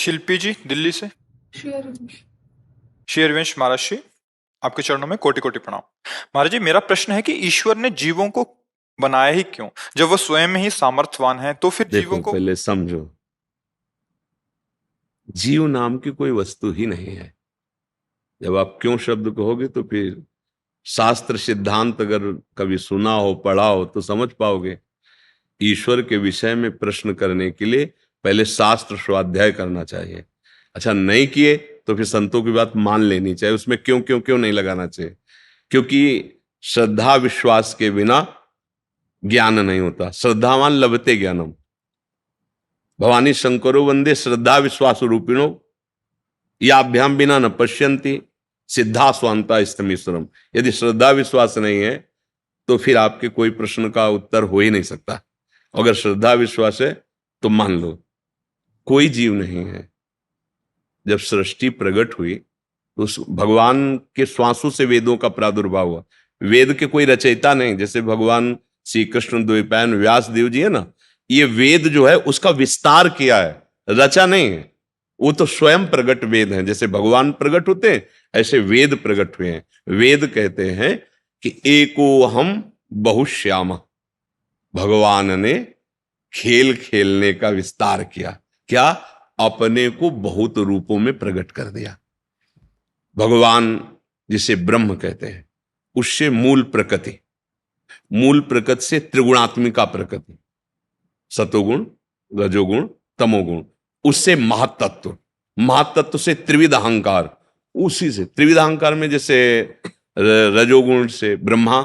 शिल्पी जी दिल्ली से। श्री हरिवंश महाराज जी, आपके चरणों में कोटि कोटि प्रणाम। महाराज जी, मेरा प्रश्न है कि ईश्वर ने जीवों को बनाया ही क्यों? जब वो स्वयं ही सामर्थ्यवान है तो फिर जीवों देखो, को। पहले समझो, जीव नाम की कोई वस्तु ही नहीं है। जब आप क्यों शब्द कहोगे तो फिर शास्त्र सिद्धांत अगर कभी सुना हो, पढ़ा हो तो समझ पाओगे। ईश्वर के विषय में प्रश्न करने के लिए पहले शास्त्र स्वाध्याय करना चाहिए। अच्छा, नहीं किए तो फिर संतों की बात मान लेनी चाहिए। उसमें क्यों क्यों क्यों नहीं लगाना चाहिए, क्योंकि श्रद्धा विश्वास के बिना ज्ञान नहीं होता। श्रद्धावान लभते ज्ञानम। भवानी शंकरो वंदे श्रद्धा विश्वास रूपिणो याभ्याम बिना न पश्यंती सिद्धा स्वांता स्तमीश्वरम। यदि श्रद्धा विश्वास नहीं है तो फिर आपके कोई प्रश्न का उत्तर हो ही नहीं सकता। अगर श्रद्धा विश्वास है तो मान लो कोई जीव नहीं है। जब सृष्टि प्रकट हुई तो उस भगवान के श्वासों से वेदों का प्रादुर्भाव हुआ। वेद के कोई रचयिता नहीं, जैसे भगवान श्री कृष्ण द्वैपायन व्यास देव जी है ना, ये वेद जो है उसका विस्तार किया है, रचा नहीं है। वो तो स्वयं प्रकट वेद हैं। जैसे भगवान प्रकट होते हैं ऐसे वेद प्रकट हुए हैं। वेद कहते हैं कि एको हम बहुश्याम। भगवान ने खेल खेलने का विस्तार किया। क्या? अपने को बहुत रूपों में प्रकट कर दिया। भगवान जिसे ब्रह्म कहते हैं, उससे मूल प्रकृति, मूल प्रकृति से त्रिगुणात्मिका प्रकृति, सतोगुण, रजोगुण, तमोगुण, उससे महातत्व, महातत्व से त्रिविध अहंकार, उसी से त्रिविध अहंकार में जैसे रजोगुण से ब्रह्मा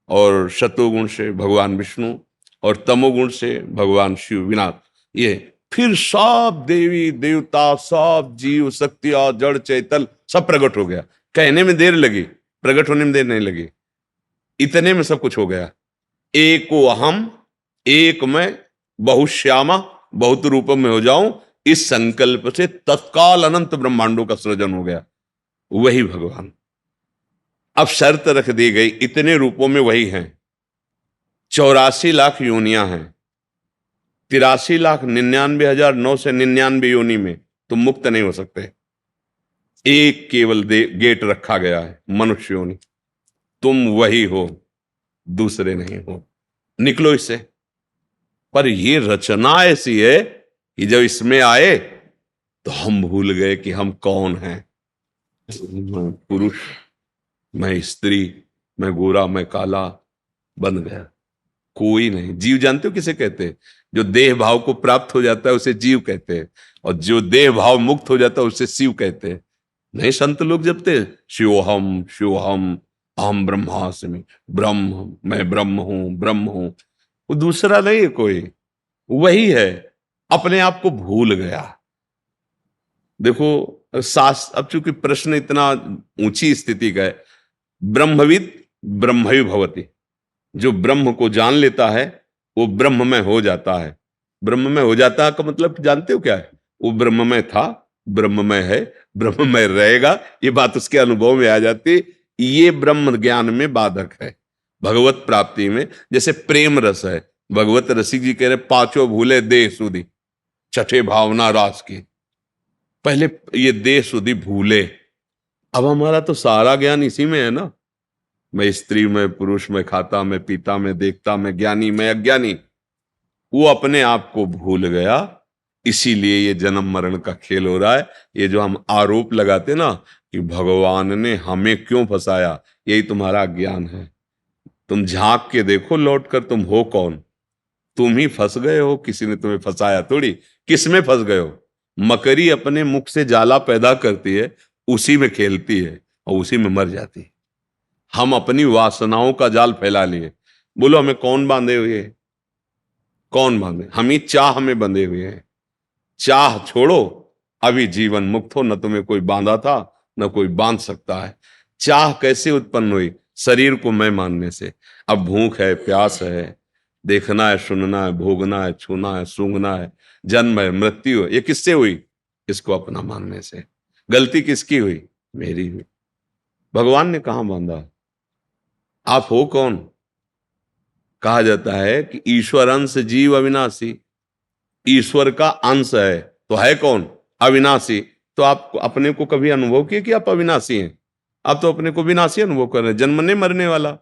और शतोगुण से भगवान विष्णु और तमोगुण से भगवान शिव विनाश, ये फिर सब देवी देवता, सब जीव शक्तियां, जड़ चैतल सब प्रकट हो गया। कहने में देर लगी, प्रकट होने में देर नहीं लगी। इतने में सब कुछ हो गया। एको अहम, एक मैं बहुश्यामा, बहुत रूपों में हो जाऊं, इस संकल्प से तत्काल अनंत ब्रह्मांडों का सृजन हो गया। वही भगवान। अब शर्त रख दी गई, इतने रूपों में वही हैं। 84 लाख योनियां हैं। 83,99,999 योनि में तुम मुक्त नहीं हो सकते। एक केवल गेट रखा गया है, मनुष्य योनि। तुम वही हो, दूसरे नहीं हो। निकलो इससे। पर ये रचना ऐसी है कि जब इसमें आए तो हम भूल गए कि हम कौन हैं। मैं पुरुष, मैं स्त्री, मैं गोरा, मैं काला बन गया। कोई नहीं। जीव जानते हो किसे कहते हैं? जो देह भाव को प्राप्त हो जाता है उसे जीव कहते हैं, और जो देह भाव मुक्त हो जाता है उसे शिव कहते हैं। नहीं, संत लोग जपते शिवोहम शिवोहम, अहम ब्रह्मास्मि, ब्रह्म, मैं ब्रह्म हूं, ब्रह्म हूं। वो दूसरा नहीं है कोई, वही है। अपने आप को भूल गया। देखो अब चूंकि प्रश्न इतना ऊंची स्थिति का है, ब्रह्मविद ब्रह्मवि भवति। जो ब्रह्म को जान लेता है वो ब्रह्म में हो जाता है। ब्रह्म में हो जाता है का मतलब जानते हो क्या है? वो ब्रह्म में था, ब्रह्म में है, ब्रह्म में रहेगा। ये बात उसके अनुभव में आ जाती। ये ब्रह्म ज्ञान में बाधक है भगवत प्राप्ति में। जैसे प्रेम रस है, भगवत रसिक जी कह रहे पांचों भूले देह सुधि, छठे भावना रास की। पहले ये देह सुधि भूले। अब हमारा तो सारा ज्ञान इसी में है ना। मैं स्त्री, मैं पुरुष, मैं खाता, मैं पीता, मैं देखता, मैं ज्ञानी, मैं अज्ञानी। वो अपने आप को भूल गया। इसीलिए ये जन्म मरण का खेल हो रहा है। ये जो हम आरोप लगाते ना कि भगवान ने हमें क्यों फंसाया, यही तुम्हारा ज्ञान है। तुम झांक के देखो लौट कर, तुम हो कौन? तुम ही फंस गए हो, किसी ने तुम्हें फंसाया थोड़ी। किस में फंस गए हो? मकड़ी अपने मुख से जाला पैदा करती है, उसी में खेलती है और उसी में मर जाती है। हम अपनी वासनाओं का जाल फैला लिए। बोलो हमें कौन बांधे हुए है? कौन बांधे? हम ही चाह में बंधे हुए हैं। चाह छोड़ो, अभी जीवन मुक्त हो। न तुम्हें कोई बांधा था, न कोई बांध सकता है। चाह कैसे उत्पन्न हुई? शरीर को मैं मानने से। अब भूख है, प्यास है, देखना है, सुनना है, भोगना है, छूना है, सूंघना है, जन्म है, मृत्यु है, ये किससे हुई? इसको अपना मानने से। गलती किसकी हुई? मेरी हुई। भगवान ने कहां बांधा? आप हो कौन? कहा जाता है कि ईश्वर अंश जीव अविनाशी। ईश्वर का अंश है तो है कौन? अविनाशी, तो आप अपने को कभी अनुभव किए कि आप अविनाशी हैं? आप तो अपने को विनाशी अनुभव कर रहे हैं, जन्मने मरने वाला।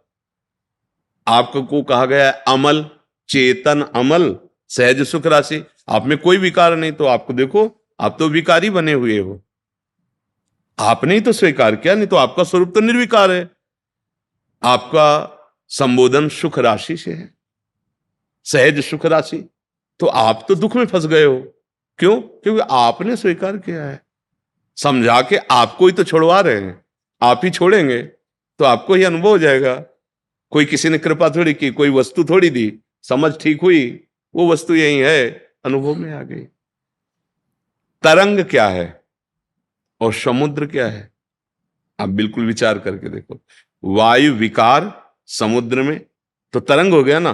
आपको कहा गया है अमल, चेतन अमल, सहज सुख राशि, आप में कोई विकार नहीं, तो आपको देखो आप तो विकारी बने हुए हो। आपने ही तो स्वीकार किया, नहीं तो आपका स्वरूप तो निर्विकार है। आपका संबोधन सुख राशि से है, सहज सुख राशि, तो आप तो दुख में फंस गए हो। क्यों? क्योंकि आपने स्वीकार किया है, समझा के आपको ही तो छोड़वा रहे हैं, आप ही छोड़ेंगे तो आपको ही अनुभव हो जाएगा। कोई किसी ने कृपा थोड़ी की, कोई वस्तु थोड़ी दी, समझ ठीक हुई, वो वस्तु यही है, अनुभव में आ गई। तरंग क्या है और समुद्र क्या है? आप बिल्कुल विचार करके देखो। वायु विकार समुद्र में तो तरंग हो गया ना,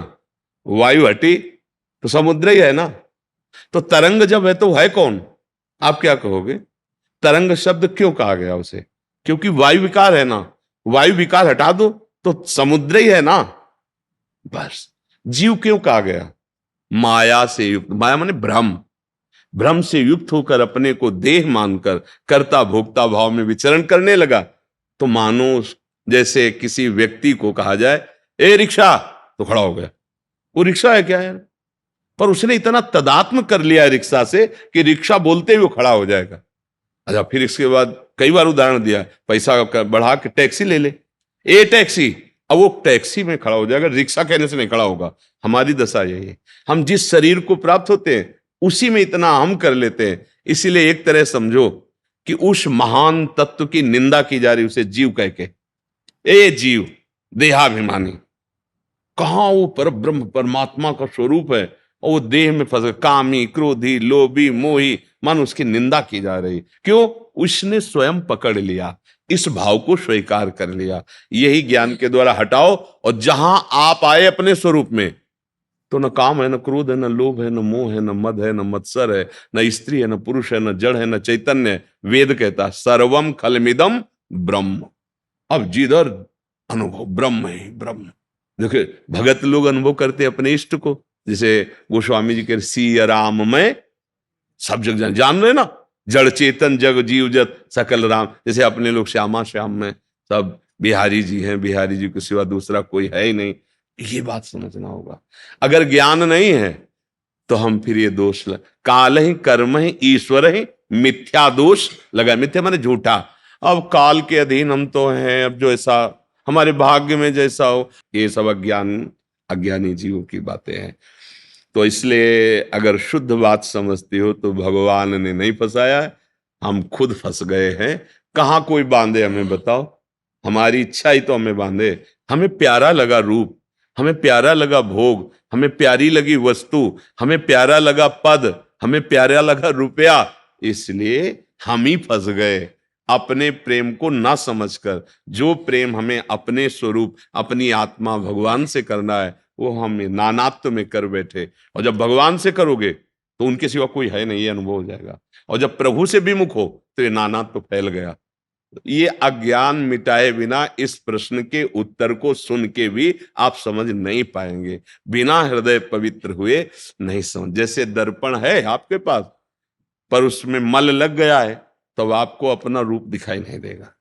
वायु हटी तो समुद्र ही है ना। तो तरंग जब है तो है कौन? आप क्या कहोगे? तरंग शब्द क्यों कहा गया उसे? क्योंकि वायु विकार है ना, वायु विकार हटा दो तो समुद्र ही है ना। बस। जीव क्यों कहा गया? माया से युक्त, माया माने भ्रम, भ्रम से युक्त होकर अपने को देह मानकर कर्ता भोक्ता भाव में विचरण करने लगा। तो मानो जैसे किसी व्यक्ति को कहा जाए ए रिक्शा, तो खड़ा हो गया। वो रिक्शा है क्या यार? पर उसने इतना तदात्म कर लिया है रिक्शा से कि रिक्शा बोलते ही वो खड़ा हो जाएगा। अच्छा, फिर इसके बाद कई बार उदाहरण दिया, पैसा बढ़ा के टैक्सी ले ले, ए टैक्सी, अब वो टैक्सी में खड़ा हो जाएगा, रिक्शा कहने से नहीं खड़ा होगा। हमारी दशा यही है, हम जिस शरीर को प्राप्त होते हैं उसी में इतना हम कर लेते हैं। इसीलिए एक तरह समझो कि उस महान तत्व की निंदा की जा रही, उसे जीव कह के, ए जीव देहाभिमानी, कहां वो पर ब्रह्म परमात्मा का स्वरूप है और वो देह में फंस, कामी क्रोधी लोभी मोही, मान उसकी निंदा की जा रही। क्यों? उसने स्वयं पकड़ लिया, इस भाव को स्वीकार कर लिया। यही ज्ञान के द्वारा हटाओ, और जहां आप आए अपने स्वरूप में, तो न काम है, न क्रोध है, न लोभ है, न मोह है, न मद है, न मत्सर है, न स्त्री है, न पुरुष है, न जड़ है, न चैतन्य है। वेद कहता है सर्वम खलमिदम ब्रह्म। अब जिधर अनुभव ब्रह्म ही ब्रह्म। देखिए भगत लोग अनुभव करते अपने इष्ट को, जैसे गोस्वामी जी के सिया राम में सब जग जान रहे ना, जड़ चेतन जग जीव जत सकल राम। जैसे अपने लोग श्यामा श्याम में सब बिहारी जी हैं, बिहारी जी के सिवा दूसरा कोई है ही नहीं। ये बात समझना होगा। अगर ज्ञान नहीं है तो हम फिर ये दोष काल ही कर्म ही ईश्वर ही मिथ्या दोष लगा। मिथ्या माने झूठा। अब काल के अधीन हम तो हैं, अब जो ऐसा हमारे भाग्य में जैसा हो, ये सब अज्ञानी जीवों की बातें हैं। तो इसलिए अगर शुद्ध बात समझती हो तो भगवान ने नहीं फंसाया है, हम खुद फंस गए हैं। कहाँ कोई बांधे हमें बताओ? हमारी इच्छा ही तो हमें बांधे। हमें प्यारा लगा रूप, हमें प्यारा लगा भोग, हमें प्यारी लगी वस्तु, हमें प्यारा लगा पद, हमें प्यारा लगा रुपया, इसलिए हम ही फंस गए अपने प्रेम को ना समझकर। जो प्रेम हमें अपने स्वरूप अपनी आत्मा भगवान से करना है वो हम नानात्व में कर बैठे। और जब भगवान से करोगे तो उनके सिवा कोई है नहीं, ये अनुभव हो जाएगा। और जब प्रभु से विमुख हो तो ये नानात्व फैल गया। ये अज्ञान मिटाए बिना इस प्रश्न के उत्तर को सुन के भी आप समझ नहीं पाएंगे। बिना हृदय पवित्र हुए नहीं समझ। जैसे दर्पण है आपके पास, पर उसमें मल लग गया है, तब आपको अपना रूप दिखाई नहीं देगा।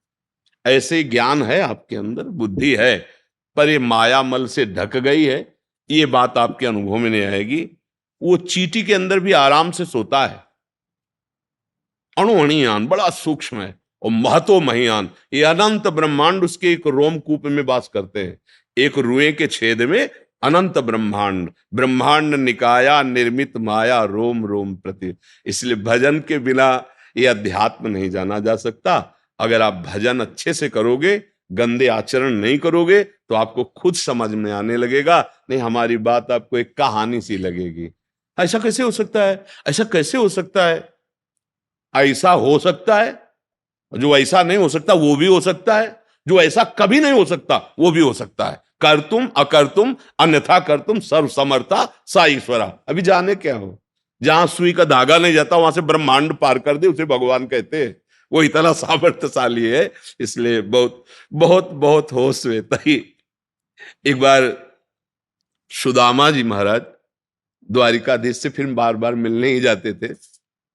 ऐसे ही ज्ञान है आपके अंदर, बुद्धि है, पर ये माया मल से ढक गई है। ये बात आपके अनुभव में नहीं आएगी। वो चींटी के अंदर भी आराम से सोता है, अणुअणियान बड़ा सूक्ष्म है, और महतो महियान, ये अनंत ब्रह्मांड उसके एक रोमकूप में वास करते हैं। एक रुए के छेद में अनंत ब्रह्मांड, ब्रह्मांड निकाया निर्मित माया रोम रोम प्रति। इसलिए भजन के बिना ये अध्यात्म नहीं जाना जा सकता। अगर आप भजन अच्छे से करोगे, गंदे आचरण नहीं करोगे, तो आपको खुद समझ में आने लगेगा। नहीं हमारी बात आपको एक कहानी सी लगेगी। ऐसा कैसे हो सकता है? ऐसा कैसे हो सकता है? ऐसा हो सकता है। जो ऐसा नहीं हो सकता वो भी हो सकता है, जो ऐसा कभी नहीं हो सकता वो भी हो सकता है। कर तुम अकर तुम अन्यथा कर तुम सर्व समर्था सा ईश्वरा। अभी जाने क्या हो, जहां सुई का धागा नहीं जाता वहां से ब्रह्मांड पार कर दे, उसे भगवान कहते हैं। वो इतना सामर्थ्यशाली है। इसलिए बहुत बहुत बहुत होश में तही। एक बार सुदामा जी महाराज द्वारिकाधीश से फिर बार बार मिलने ही जाते थे।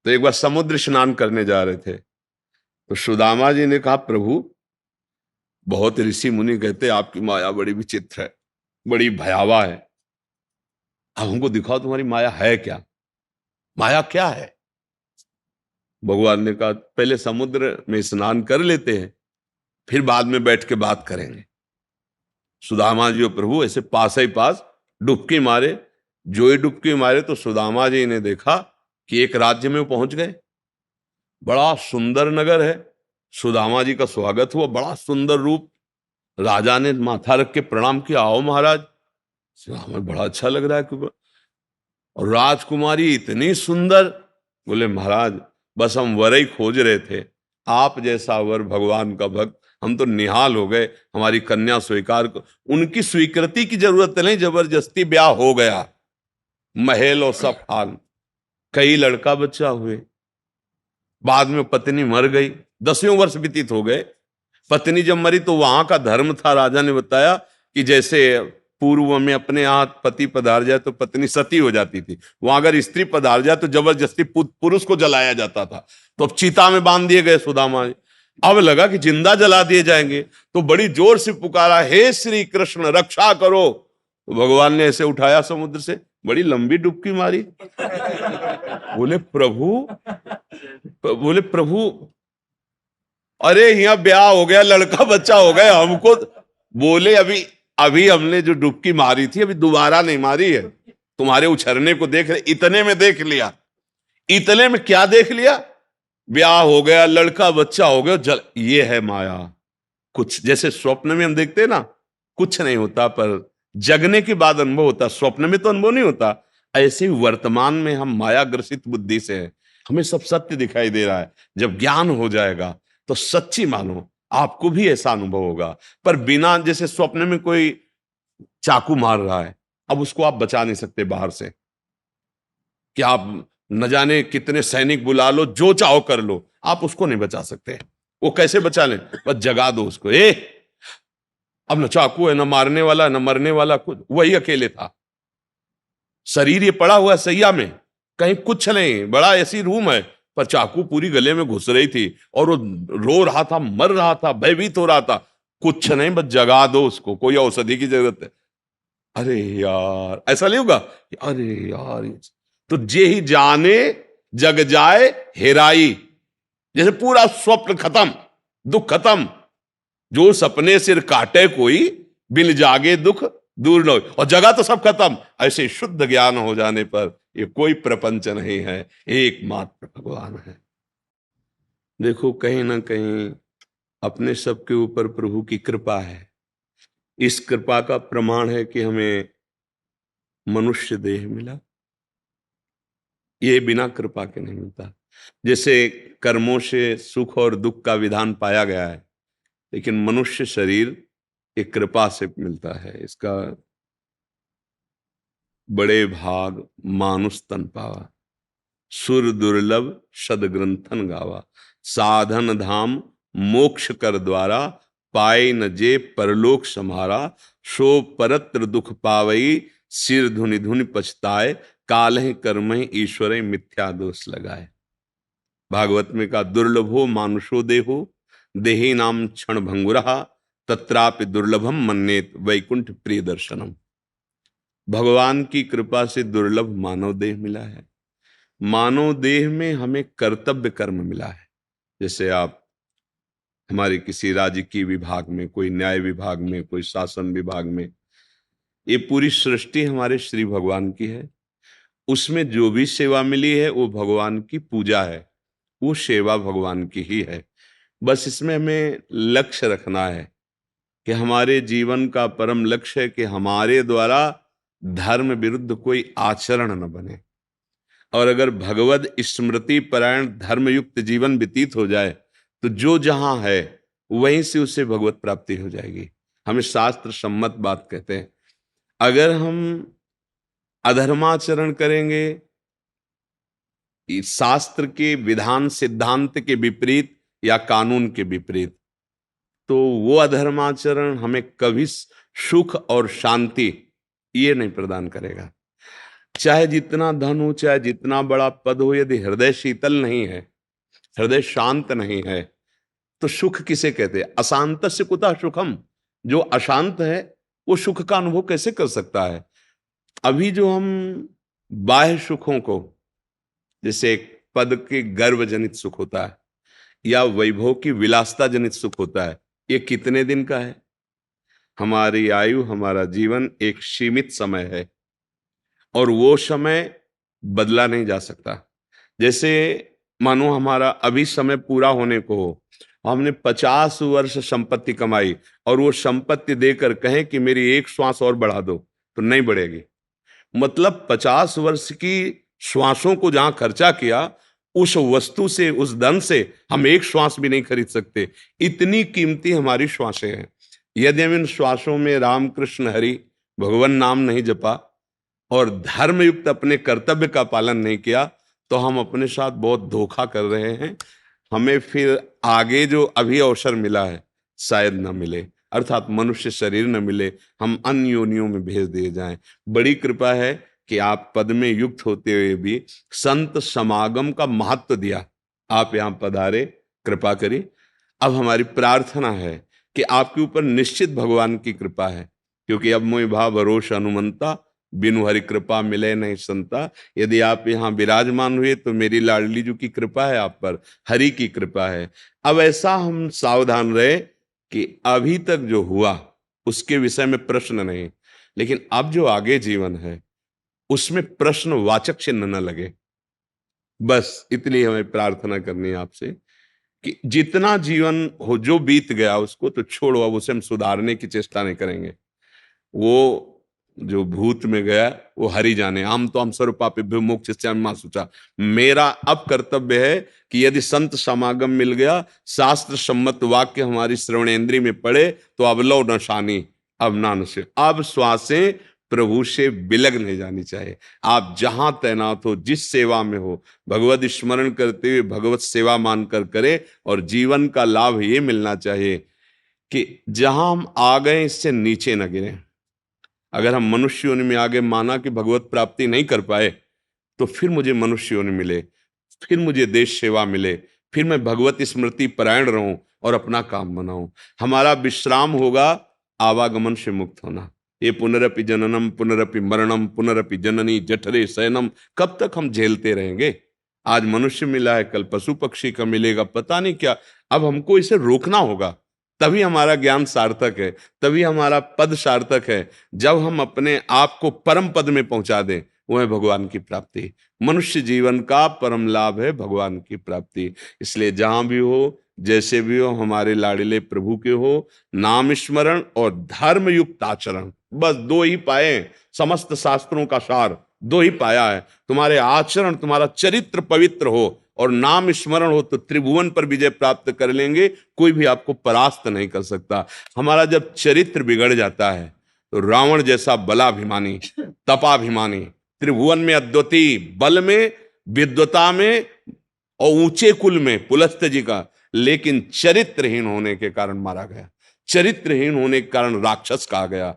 तो एक बार समुद्र स्नान करने जा रहे थे, तो सुदामा जी ने कहा, प्रभु बहुत ऋषि मुनि कहते आपकी माया बड़ी विचित्र है, बड़ी भयावह है, अब हमको दिखाओ तुम्हारी माया है क्या, माया क्या है। भगवान ने कहा पहले समुद्र में स्नान कर लेते हैं, फिर बाद में बैठ के बात करेंगे। सुदामा जी और प्रभु ऐसे पास ही पास डुबकी मारे। जो ही डुबकी मारे तो सुदामा जी ने देखा कि एक राज्य में पहुंच गए। बड़ा सुंदर नगर है, सुदामा जी का स्वागत हुआ, बड़ा सुंदर रूप। राजा ने माथा रख के प्रणाम किया, आओ महाराज। हमें बड़ा अच्छा लग रहा है। और राजकुमारी इतनी सुंदर। बोले महाराज बस हम वर ही खोज रहे थे, आप जैसा वर भगवान का भक्त, हम तो निहाल हो गए, हमारी कन्या स्वीकार को। उनकी स्वीकृति की जरूरत नहीं, जबरदस्ती ब्याह हो गया, महल और सब हाल, कई लड़का बच्चा हुए। बाद में पत्नी मर गई, 10वें वर्ष व्यतीत हो गए। पत्नी जब मरी तो वहां का धर्म था, राजा ने बताया कि जैसे पूर्व में अपने यहाँ पति पधार जाए तो पत्नी सती हो जाती थी, वहां अगर स्त्री पधार जाए तो जबरदस्ती पुरुष को जलाया जाता था। तो अब चिता में बांध दिए गए सुदामा। अब लगा कि जिंदा जला दिए जाएंगे, तो बड़ी जोर से पुकारा, हे श्री कृष्ण रक्षा करो। तो भगवान ने ऐसे उठाया समुद्र से, बड़ी लंबी डुबकी मारी। बोले प्रभु अरे यहाँ ब्याह हो गया, लड़का बच्चा हो गया हमको। बोले अभी हमने जो डुबकी मारी थी अभी दोबारा नहीं मारी है, तुम्हारे उछरने को देख रहे, इतने में देख लिया। इतने में क्या देख लिया, ब्याह हो गया, लड़का बच्चा हो गया। ये है माया। कुछ जैसे स्वप्न में हम देखते हैं ना, कुछ नहीं होता, पर जगने के बाद अनुभव होता, स्वप्न में तो अनुभव नहीं होता। ऐसे वर्तमान में हम माया ग्रसित बुद्धि से हैं, हमें सब सत्य दिखाई दे रहा है। जब ज्ञान हो जाएगा तो सच्ची मानो आपको भी ऐसा अनुभव होगा। पर बिना, जैसे स्वप्न में कोई चाकू मार रहा है, अब उसको आप बचा नहीं सकते बाहर से, कि आप न जाने कितने सैनिक बुला लो, जो चाहो कर लो, आप उसको नहीं बचा सकते। वो कैसे बचा लें, बस जगा दो उसको। अब न चाकू है, न मारने वाला, न मरने वाला, कुछ, वही अकेले था। शरीर ये पड़ा हुआ है सैया में, कहीं कुछ नहीं, बड़ा ऐसी रूम है, पर चाकू पूरी गले में घुस रही थी और वो रो रहा था, मर रहा था, भयभीत हो रहा था। कुछ नहीं, बस जगा दो उसको, कोई औषधि की जरूरत है। अरे यार, ऐसा नहीं होगा, अरे यार, तो जे ही जाने जग जाए हेराई। जैसे पूरा स्वप्न खत्म, दुख खत्म। जो सपने सिर काटे कोई, बिन जागे दुख दूर न हो। और जगह तो सब खत्म। ऐसे शुद्ध ज्ञान हो जाने पर ये कोई प्रपंच नहीं है, एकमात्र भगवान है। देखो कहीं ना कहीं अपने सबके ऊपर प्रभु की कृपा है। इस कृपा का प्रमाण है कि हमें मनुष्य देह मिला, ये बिना कृपा के नहीं मिलता। जैसे कर्मों से सुख और दुख का विधान पाया गया है, लेकिन मनुष्य शरीर एक कृपा से मिलता है। इसका बड़े भाग मानुष तन पावा, सुर दुर्लभ सदग्रंथन गावा, साधन धाम मोक्ष कर द्वारा, पाए न जे परलोक समारा, सो परत्र दुख पावई, सिर धुनि धुनि पछताए, कालहि कर्महि ईश्वरे मिथ्या दोष लगाए। भागवत में का दुर्लभो मानुषो देहो, देही नाम क्षण भंगुरहा, तत्रापि दुर्लभम मन्नेत वैकुंठ प्रिय दर्शनम। भगवान की कृपा से दुर्लभ मानव देह मिला है। मानव देह में हमें कर्तव्य कर्म मिला है। जैसे आप हमारे किसी राजकीय विभाग में, कोई न्याय विभाग में, कोई शासन विभाग में, ये पूरी सृष्टि हमारे श्री भगवान की है। उसमें जो भी सेवा मिली है वो भगवान की पूजा है, वो सेवा भगवान की ही है। बस इसमें हमें लक्ष्य रखना है कि हमारे जीवन का परम लक्ष्य है कि हमारे द्वारा धर्म विरुद्ध कोई आचरण न बने। और अगर भगवद स्मृति परायण धर्मयुक्त जीवन व्यतीत हो जाए तो जो जहां है वहीं से उसे भगवत प्राप्ति हो जाएगी। हमें शास्त्र सम्मत बात कहते हैं। अगर हम अधर्माचरण करेंगे, शास्त्र के विधान सिद्धांत के विपरीत या कानून के विपरीत, तो वो अधर्माचरण हमें कभी सुख और शांति ये नहीं प्रदान करेगा। चाहे जितना धन हो, चाहे जितना बड़ा पद हो, यदि हृदय शीतल नहीं है, हृदय शांत नहीं है, तो सुख किसे कहते हैं? अशांतस्य कुतः सुखम। जो अशांत है वो सुख का अनुभव कैसे कर सकता है? अभी जो हम बाह्य सुखों को, जैसे एक पद के गर्व जनित सुख होता है या वैभव की विलासता जनित सुख होता है, ये कितने दिन का है? हमारी आयु, हमारा जीवन एक सीमित समय है और वो समय बदला नहीं जा सकता। जैसे मानो हमारा अभी समय पूरा होने को हो, हमने 50 वर्ष संपत्ति कमाई और वो संपत्ति देकर कहें कि मेरी एक श्वास और बढ़ा दो, तो नहीं बढ़ेगी। मतलब 50 वर्ष की श्वासों को जहां खर्चा किया, उस वस्तु से, उस धन से हम एक श्वास भी नहीं खरीद सकते। इतनी कीमती हमारी श्वासें हैं। यदि हम इन श्वासों में राम कृष्ण हरि भगवान नाम नहीं जपा और धर्म युक्त अपने कर्तव्य का पालन नहीं किया, तो हम अपने साथ बहुत धोखा कर रहे हैं। हमें फिर आगे जो अभी अवसर मिला है शायद न मिले, अर्थात मनुष्य शरीर न मिले, हम अन्य योनियों में भेज दिए जाएं। बड़ी कृपा है कि आप पद में युक्त होते हुए भी संत समागम का महत्व दिया, आप यहाँ पधारे, कृपा करी। अब हमारी प्रार्थना है कि आपके ऊपर निश्चित भगवान की कृपा है, क्योंकि अब मोहि भाव भरोसा अनुमंता, बिनु हरि कृपा मिले नहीं संता। यदि आप यहाँ विराजमान हुए तो मेरी लाडली जी की कृपा है आप पर, हरि की कृपा है। अब ऐसा हम सावधान रहे कि अभी तक जो हुआ उसके विषय में प्रश्न नहीं, लेकिन अब जो आगे जीवन है उसमें प्रश्न वाचक चिन्ह न लगे। बस इतनी हमें प्रार्थना करनी है आपसे कि जितना जीवन हो, जो बीत गया उसको तो छोड़ो, अब उसे हम सुधारने की चेष्टा नहीं करेंगे। वो जो भूत में गया वो हरि जाने। हम तो हम सर्वपापेभ्यो मोक्षयिष्यामि मा शुचा। मेरा अब कर्तव्य है कि यदि संत समागम मिल गया, शास्त्र सम्मत वाक्य हमारी श्रवणेन्द्रिय में पड़े, तो अब लो न शानी, अब नान से, अब श्वासें प्रभु से बिलग नहीं जानी चाहिए। आप जहां तैनात हो, जिस सेवा में हो, भगवत स्मरण करते हुए भगवत सेवा मानकर करें। और जीवन का लाभ ये मिलना चाहिए कि जहां हम आ गए इससे नीचे न गिरें। अगर हम मनुष्य योनि में आगे माना कि भगवत प्राप्ति नहीं कर पाए, तो फिर मुझे मनुष्य योनि मिले, फिर मुझे देश सेवा मिले, फिर मैं भगवत स्मृति परायण रहूं और अपना काम बनाऊं। हमारा विश्राम होगा आवागमन से मुक्त होना। ये पुनरपि जननम पुनरपि मरणम पुनरपि जननी जठरे शयनम, कब तक हम झेलते रहेंगे? आज मनुष्य मिला है, कल पशु पक्षी का मिलेगा, पता नहीं क्या। अब हमको इसे रोकना होगा, तभी हमारा ज्ञान सार्थक है, तभी हमारा पद सार्थक है। जब हम अपने आप को परम पद में पहुंचा दें, वो है भगवान की प्राप्ति। मनुष्य जीवन का परम लाभ है भगवान की प्राप्ति। इसलिए जहां भी हो, जैसे भी हो, हमारे लाडले प्रभु के हो, नाम स्मरण और धर्म युक्त आचरण, बस दो ही पाए। समस्त शास्त्रों का सार दो ही पाया है। तुम्हारे आचरण, तुम्हारा चरित्र पवित्र हो और नाम स्मरण हो, तो त्रिभुवन पर विजय प्राप्त कर लेंगे। कोई भी आपको परास्त नहीं कर सकता। हमारा जब चरित्र बिगड़ जाता है तो रावण जैसा बलाभिमानी, तपाभिमानी, त्रिभुवन में अद्वितीय, बल में, विद्वता में और ऊंचे कुल में पुलस्त्य जी का, लेकिन चरित्रहीन होने के कारण मारा गया। चरित्रहीन होने के कारण राक्षस कहा गया।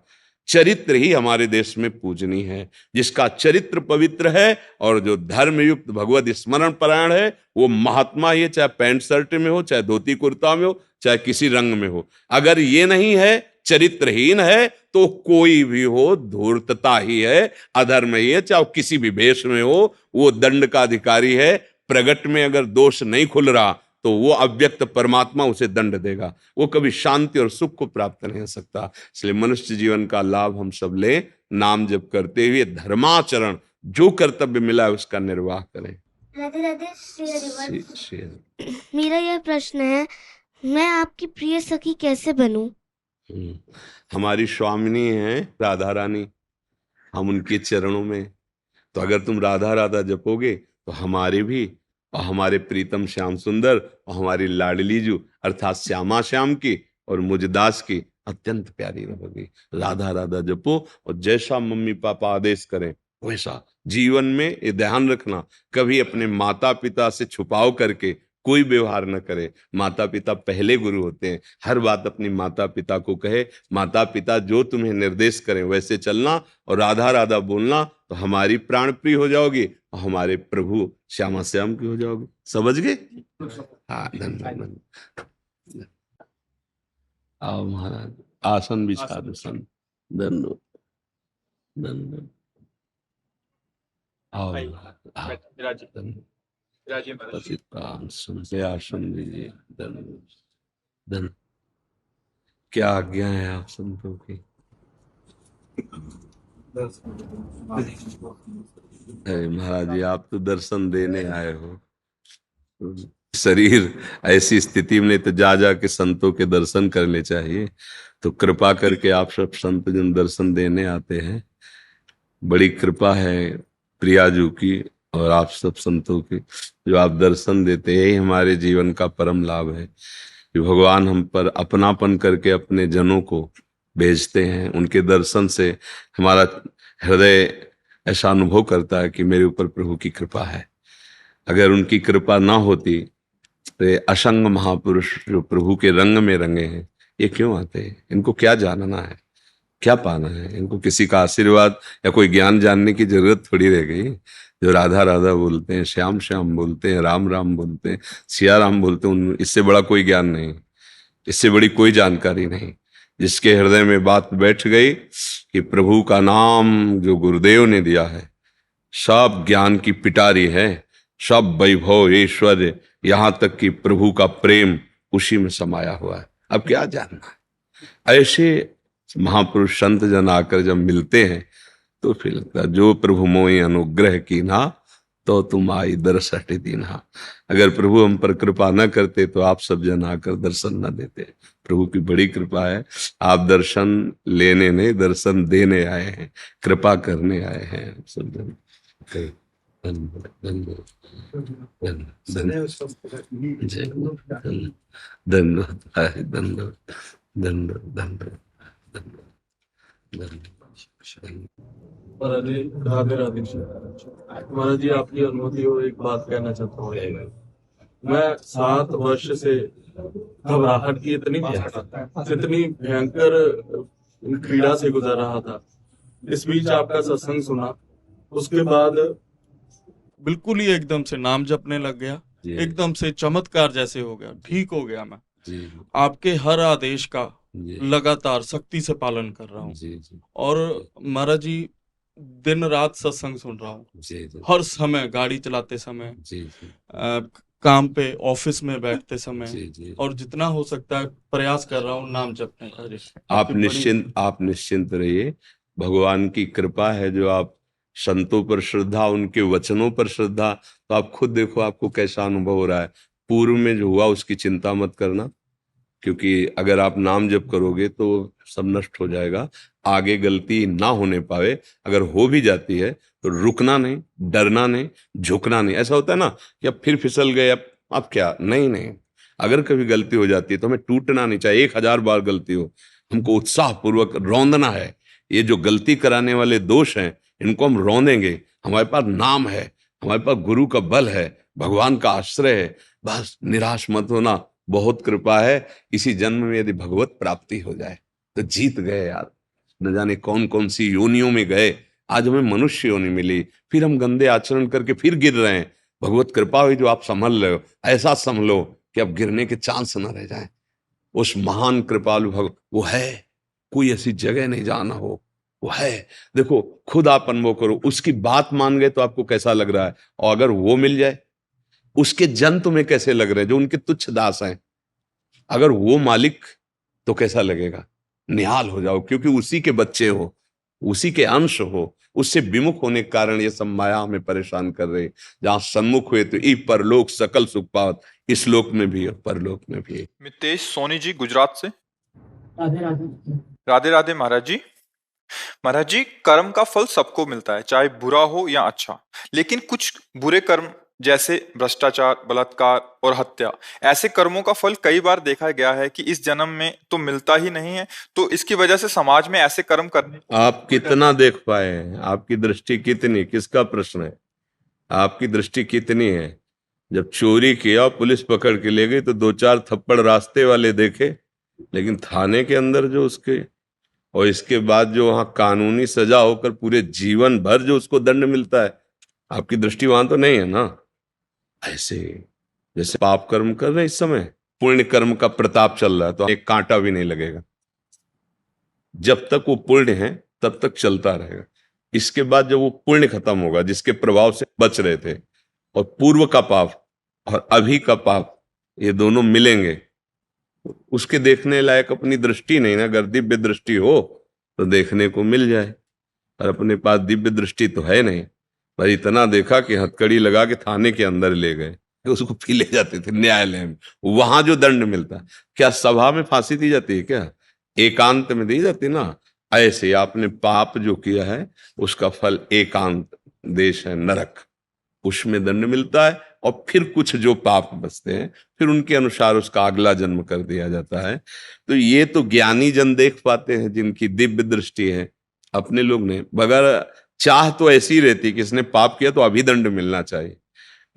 चरित्र ही हमारे देश में पूजनीय है। जिसका चरित्र पवित्र है और जो धर्म युक्त भगवत स्मरण परायण है, वो महात्मा ही है, चाहे पैंट शर्ट में हो, चाहे धोती कुर्ता में हो, चाहे किसी रंग में हो। अगर ये नहीं है, चरित्रहीन है, तो कोई भी हो धूर्तता ही है, अधर्म ही है। चाहे किसी भी भेष में हो, वो दंड का अधिकारी है। प्रगट में अगर दोष नहीं खुल रहा तो वो अव्यक्त परमात्मा उसे दंड देगा। वो कभी शांति और सुख को प्राप्त नहीं हो सकता। इसलिए मनुष्य जीवन का लाभ हम सब ले, नाम जप करते हुए धर्माचरण, जो कर्तव्य मिला है उसका निर्वाह करें। राधे राधे, श्री हरिवंश। मेरा यह प्रश्न है, मैं आपकी प्रिय सखी कैसे बनूं? हमारी स्वामिनी है राधा रानी, हम उनके चरणों में। तो अगर तुम राधा राधा जपोगे तो हमारे भी और हमारे प्रीतम श्याम सुंदर और हमारी लाडली जू अर्थात श्यामा श्याम की और मुझदास की अत्यंत प्यारी रहोगी। राधा राधा जपो और जैसा मम्मी पापा आदेश करें वैसा। जीवन में ये ध्यान रखना, कभी अपने माता पिता से छुपाव करके कोई व्यवहार न करे। माता पिता पहले गुरु होते हैं। हर बात अपनी माता पिता को कहे, माता पिता जो तुम्हें निर्देश करें वैसे चलना और राधा राधा बोलना, तो हमारी प्राण प्रिय हो जाओगी और हमारे प्रभु श्यामा श्याम की हो जाओगी। समझ गए? हाँ, धन्यवाद। आओ महाराज, आसन बिछा दो। धन्यवाद, धन्यवाद। आओ सुनते आसन दीजिए। धन्यवाद। क्या आज्ञा है आप संतों की? अरे महाराज जी, आप तो दर्शन देने आए हो। शरीर ऐसी स्थिति में तो जा जा के संतों के दर्शन करने चाहिए। तो कृपा करके आप सब संत जन दर्शन देने आते हैं। बड़ी कृपा है प्रियाजू की और आप सब संतों की, जो आप दर्शन देते हैं। यही हमारे जीवन का परम लाभ है कि भगवान हम पर अपनापन करके अपने जनों को भेजते हैं। उनके दर्शन से हमारा हृदय ऐसा अनुभव करता है कि मेरे ऊपर प्रभु की कृपा है। अगर उनकी कृपा ना होती तो असंग महापुरुष जो प्रभु के रंग में रंगे हैं, ये क्यों आते हैं? इनको क्या जानना है, क्या पाना है? इनको किसी का आशीर्वाद या कोई ज्ञान जानने की जरूरत थोड़ी रह गई। जो राधा राधा बोलते हैं, श्याम श्याम बोलते हैं, राम राम बोलते हैं, सिया राम बोलते हैं, इससे बड़ा कोई ज्ञान नहीं, इससे बड़ी कोई जानकारी नहीं। जिसके हृदय में बात बैठ गई कि प्रभु का नाम जो गुरुदेव ने दिया है, सब ज्ञान की पिटारी है, सब वैभव ऐश्वर्य, यहां तक कि प्रभु का प्रेम उसी में समाया हुआ है। अब क्या जानना है? ऐसे महापुरुष संत जन आकर जब मिलते हैं तो फिर लगता है जो प्रभु मोहि अनुग्रह की ना, तो तुम आई दर्शट दीन्हा। अगर प्रभु हम पर कृपा न करते तो आप सब जन आकर दर्शन न देते। प्रभु की बड़ी कृपा है। आप दर्शन लेने नहीं, दर्शन देने आए हैं, कृपा करने आए हैं सब जन। धन्यवाद, महाराज जी राधे राधे। महाराज जी आपकी अनुमति हो, एक बात कहना चाहता हूँ। मैं 7 वर्ष से घबराहट की इतनी भयंकर पीड़ा से गुजर रहा था। इस बीच आपका सत्संग सुना, उसके बाद बिल्कुल ही एकदम से नाम जपने लग गया, एकदम से चमत्कार जैसे हो गया, ठीक हो गया। मैं आपके हर आदेश का लगातार सख्ती से पालन कर रहा हूँ और महाराज जी दिन रात सत्संग सुन रहा हूँ। हर समय गाड़ी चलाते समय, काम पे, ऑफिस में बैठते समय, और जितना हो सकता है प्रयास कर रहा हूँ नाम जपने का। आप निश्चिंत रहिए। भगवान की कृपा है जो आप संतों पर श्रद्धा, उनके वचनों पर श्रद्धा, तो आप खुद देखो आपको कैसा अनुभव हो रहा है। पूर्व में जो हुआ उसकी चिंता मत करना, क्योंकि अगर आप नाम जप करोगे तो सब नष्ट हो जाएगा। आगे गलती ना होने पावे, अगर हो भी जाती है तो रुकना नहीं, डरना नहीं, झुकना नहीं। ऐसा होता है ना कि अब फिर फिसल गए, अब क्या, नहीं। अगर कभी गलती हो जाती है तो हमें टूटना नहीं चाहिए। 1000 बार गलती हो, हमको उत्साह पूर्वक रौंदना है। ये जो गलती कराने वाले दोष हैं, इनको हम रौंदेंगे। हमारे पास नाम है, हमारे पास गुरु का बल है, भगवान का आश्रय है। बस निराश मत होना, बहुत कृपा है। इसी जन्म में यदि भगवत प्राप्ति हो जाए तो जीत गए यार। न जाने कौन कौन सी योनियों में गए, आज हमें मनुष्य योनि मिली, फिर हम गंदे आचरण करके फिर गिर रहे हैं। भगवत कृपा हुई जो आप संभल रहे हो, ऐसा संभलो कि अब गिरने के चांस न रह जाए। उस महान कृपालु वो है, कोई ऐसी जगह नहीं जाना हो, वो है। देखो खुद आप अनुभव करो, उसकी बात मान गए तो आपको कैसा लग रहा है, और अगर वो मिल जाए, उसके जन तुम्हें कैसे लग रहे हैं जो उनके तुच्छ दास हैं, अगर वो मालिक तो कैसा लगेगा? निहाल हो जाओ, क्योंकि उसी के बच्चे हो, उसी के अंश हो। उससे विमुख होने के कारण ये सब माया हमें परेशान कर रहे। जहां सन्मुख हुए तो ई परलोक सकल सुख पावत, इस लोक में भी और परलोक में भी। मितेश सोनी जी गुजरात से। राधे राधे। राधे राधे महाराज जी। महाराज जी, कर्म का फल सबको मिलता है, चाहे बुरा हो या अच्छा, लेकिन कुछ बुरे कर्म जैसे भ्रष्टाचार, बलात्कार और हत्या, ऐसे कर्मों का फल कई बार देखा गया है कि इस जन्म में तो मिलता ही नहीं है। तो इसकी वजह से समाज में ऐसे कर्म करने, आप कितना देख पाए हैं? आपकी दृष्टि कितनी, किसका प्रश्न है? आपकी दृष्टि कितनी है? जब चोरी किया, पुलिस पकड़ के ले गई, तो 2-4 थप्पड़ रास्ते वाले देखे, लेकिन थाने के अंदर जो उसके, और इसके बाद जो वहां कानूनी सजा होकर पूरे जीवन भर जो उसको दंड मिलता है, आपकी दृष्टि वहां तो नहीं है ना। ऐसे जैसे पाप कर्म कर रहे हैं इस समय, पुण्य कर्म का प्रताप चल रहा है, तो एक कांटा भी नहीं लगेगा। जब तक वो पुण्य है तब तक चलता रहेगा। इसके बाद जब वो पुण्य खत्म होगा, जिसके प्रभाव से बच रहे थे, और पूर्व का पाप और अभी का पाप, ये दोनों मिलेंगे, उसके देखने लायक अपनी दृष्टि नहीं ना। अगर दिव्य दृष्टि हो तो देखने को मिल जाए, और अपने पास दिव्य दृष्टि तो है नहीं। पर इतना देखा कि हथकड़ी लगा के थाने के अंदर ले गए, उसको पी ले जाते थे न्यायालय में। वहां जो दंड मिलता, क्या सभा में फांसी दी जाती है क्या? एकांत में दी जाती ना। ऐसे आपने पाप जो किया है उसका फल एकांत देश है नरक, उसमें दंड मिलता है। और फिर कुछ जो पाप बचते हैं, फिर उनके अनुसार उसका अगला जन्म कर दिया जाता है। तो ये तो ज्ञानी जन देख पाते हैं, जिनकी दिव्य दृष्टि है। अपने लोग ने बगैर चाह तो ऐसी रहती कि इसने पाप किया तो अभी दंड मिलना चाहिए,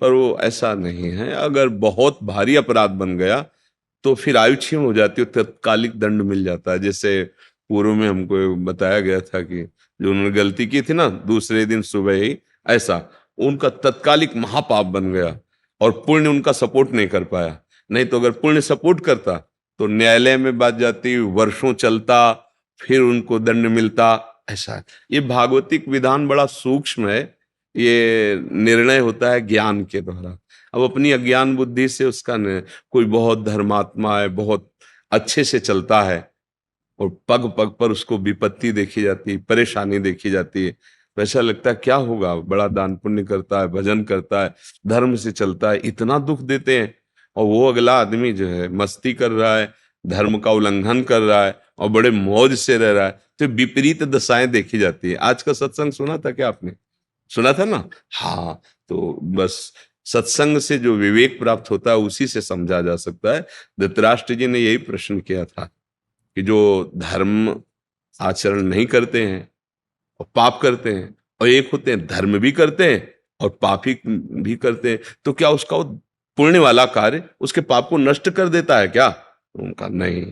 पर वो ऐसा नहीं है। अगर बहुत भारी अपराध बन गया तो फिर आयु क्षीण हो जाती है, तत्कालिक दंड मिल जाता है। जैसे पूर्व में हमको बताया गया था कि जो उन्होंने गलती की थी ना, दूसरे दिन सुबह ही, ऐसा उनका तत्कालिक महापाप बन गया, और पुण्य उनका सपोर्ट नहीं कर पाया। नहीं तो अगर पुण्य सपोर्ट करता तो न्यायालय में बात जाती, वर्षों चलता, फिर उनको दंड मिलता। ऐसा है। ये भागवतिक विधान बड़ा सूक्ष्म है, ये निर्णय होता है ज्ञान के द्वारा। अब अपनी अज्ञान बुद्धि से उसका कोई बहुत धर्मात्मा है, बहुत अच्छे से चलता है, और पग पग पर उसको विपत्ति देखी जाती है, परेशानी देखी जाती है, तो ऐसा लगता है क्या होगा, बड़ा दान पुण्य करता है, भजन करता है, धर्म से चलता है, इतना दुख देते हैं। और वो अगला आदमी जो है मस्ती कर रहा है, धर्म का उल्लंघन कर रहा है, और बड़े मौज से रह रहा है, तो विपरीत दशाएं देखी जाती है। आज का सत्संग सुना था क्या आपने? सुना था ना? हाँ, तो बस सत्संग से जो विवेक प्राप्त होता है उसी से समझा जा सकता है। धृतराष्ट्र जी ने यही प्रश्न किया था कि जो धर्म आचरण नहीं करते हैं और पाप करते हैं, और एक होते हैं धर्म भी करते हैं और पाप भी करते हैं, तो क्या उसका वो पुण्य वाला कार्य उसके पाप को नष्ट कर देता है क्या? उनका नहीं,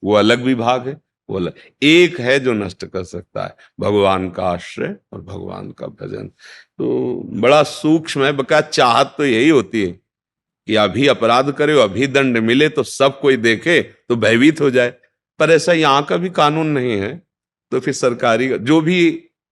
वो अलग विभाग है, वो अलग। एक है जो नष्ट कर सकता है, भगवान का आश्रय और भगवान का भजन। तो बड़ा सूक्ष्म है। बका चाहत तो यही होती है कि अभी अपराध करे, अभी दंड मिले, तो सब कोई देखे तो भयभीत हो जाए। पर ऐसा यहाँ का भी कानून नहीं है, तो फिर सरकारी जो भी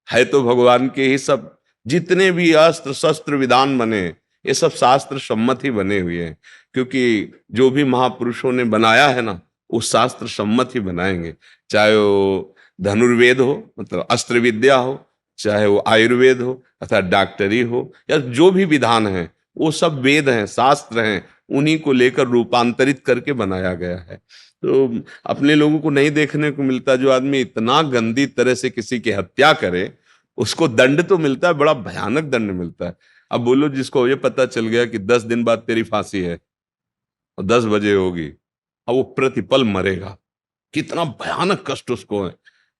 है तो भगवान के ही सब, जितने भी अस्त्र शस्त्र विधान बने ये सब शास्त्र सम्मत ही बने हुए हैं। क्योंकि जो भी महापुरुषों ने बनाया है ना, वो शास्त्र सम्मत ही बनाएंगे। चाहे वो धनुर्वेद हो, मतलब अस्त्र विद्या हो, चाहे वो आयुर्वेद हो अथवा डॉक्टरी हो, या जो भी विधान है वो सब वेद हैं, शास्त्र हैं, उन्हीं को लेकर रूपांतरित करके बनाया गया है। तो अपने लोगों को नहीं देखने को मिलता। जो आदमी इतना गंदी तरह से किसी की हत्या करे उसको दंड तो मिलता है, बड़ा भयानक दंड मिलता है। अब बोलो जिसको ये पता चल गया कि 10 दिन बाद तेरी फांसी है और 10 बजे होगी, अब वो प्रतिपल मरेगा, कितना भयानक कष्ट उसको है।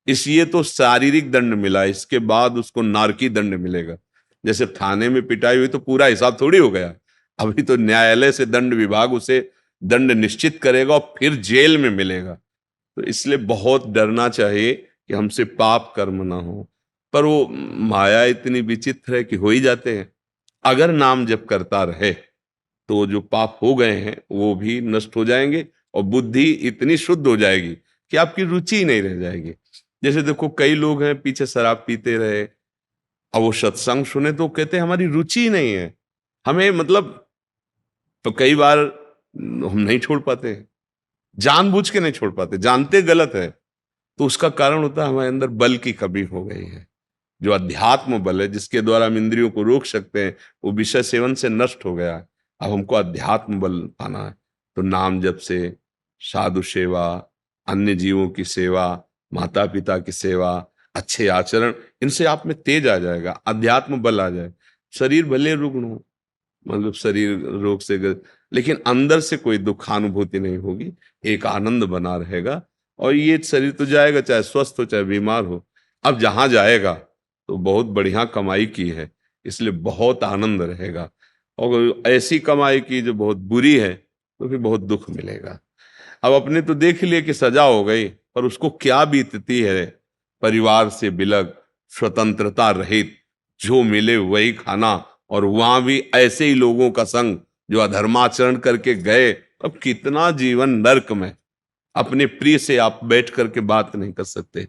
इसलिए तो शारीरिक दंड मिला, इसके बाद उसको नारकी दंड मिलेगा। जैसे थाने में पिटाई हुई तो पूरा हिसाब थोड़ी हो गया, अभी तो न्यायालय से दंड विभाग उसे दंड निश्चित करेगा और फिर जेल में मिलेगा। तो इसलिए बहुत डरना चाहिए कि हमसे पाप कर्म ना हो। पर वो माया इतनी विचित्र है कि हो ही जाते हैं। अगर नाम जप करता रहे तो जो पाप हो गए हैं वो भी नष्ट हो जाएंगे, और बुद्धि इतनी शुद्ध हो जाएगी कि आपकी रुचि ही नहीं रह जाएगी। जैसे देखो कई लोग हैं पीछे शराब पीते रहे, अब वो सत्संग सुने तो कहते हैं हमारी रुचि ही नहीं है, हमें मतलब। तो कई बार हम नहीं छोड़ पाते, जानबूझ के नहीं छोड़ पाते, जानते गलत है, तो उसका कारण होता है हमारे अंदर बल की कमी हो गई है। जो अध्यात्म बल है जिसके द्वारा हम इंद्रियों को रोक सकते हैं, वो विषय सेवन से नष्ट हो गया है। अब हमको अध्यात्म बल पाना है, तो नाम जप से, साधु सेवा, अन्य जीवों की सेवा, माता पिता की सेवा, अच्छे आचरण, इनसे आप में तेज आ जाएगा, अध्यात्म बल आ जाए। शरीर भले रुग्ण हो, मतलब शरीर रोग से लेकिन अंदर से कोई दुखानुभूति नहीं होगी, एक आनंद बना रहेगा। और ये शरीर तो जाएगा, चाहे स्वस्थ हो चाहे बीमार हो। अब जहां जाएगा तो बहुत बढ़िया कमाई की है, इसलिए बहुत आनंद रहेगा। और ऐसी कमाई की जो बहुत बुरी है तो फिर बहुत दुख मिलेगा। अब अपने तो देख लिए कि सजा हो गई, पर उसको क्या बीतती है, परिवार से बिलग, स्वतंत्रता रहित, जो मिले वही खाना, और वहां भी ऐसे ही लोगों का संग जो अधर्माचरण करके गए। अब कितना जीवन नर्क में, अपने प्रिय से आप बैठ करके बात नहीं कर सकते,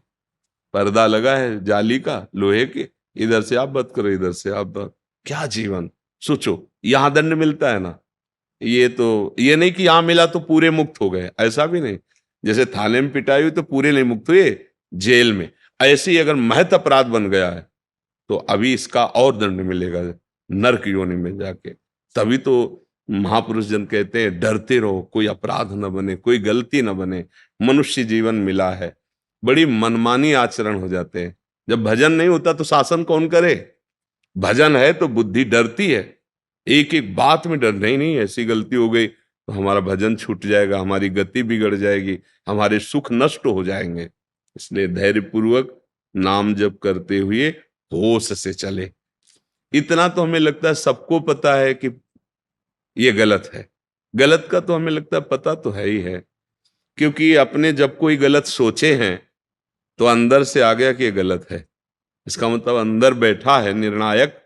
पर्दा लगा है जाली का, लोहे के, इधर से आप बात करो, इधर से आप बात, क्या जीवन। सोचो, यहां दंड मिलता है ना, ये तो ये नहीं कि यहां मिला तो पूरे मुक्त हो गए, ऐसा भी नहीं। जैसे थाने में पिटाई हुई तो पूरे नहीं मुक्त हुए, जेल में। ऐसे ही अगर महत अपराध बन गया है तो अभी इसका और दंड मिलेगा नरक योनि में जाके। तभी तो महापुरुष जन कहते हैं डरते रहो, कोई अपराध न बने, कोई गलती न बने, मनुष्य जीवन मिला है। बड़ी मनमानी आचरण हो जाते हैं। जब भजन नहीं होता तो शासन कौन करे? भजन है तो बुद्धि डरती है, एक एक बात में डर, नहीं नहीं ऐसी गलती हो गई तो हमारा भजन छूट जाएगा, हमारी गति बिगड़ जाएगी, हमारे सुख नष्ट हो जाएंगे। इसलिए धैर्य पूर्वक नाम जप करते हुए होश से चले। इतना तो हमें लगता है सबको पता है कि ये गलत है, गलत का तो हमें लगता है पता तो है ही है, क्योंकि अपने जब कोई गलत सोचे हैं तो अंदर से आ गया कि ये गलत है। इसका मतलब अंदर बैठा है निर्णायक,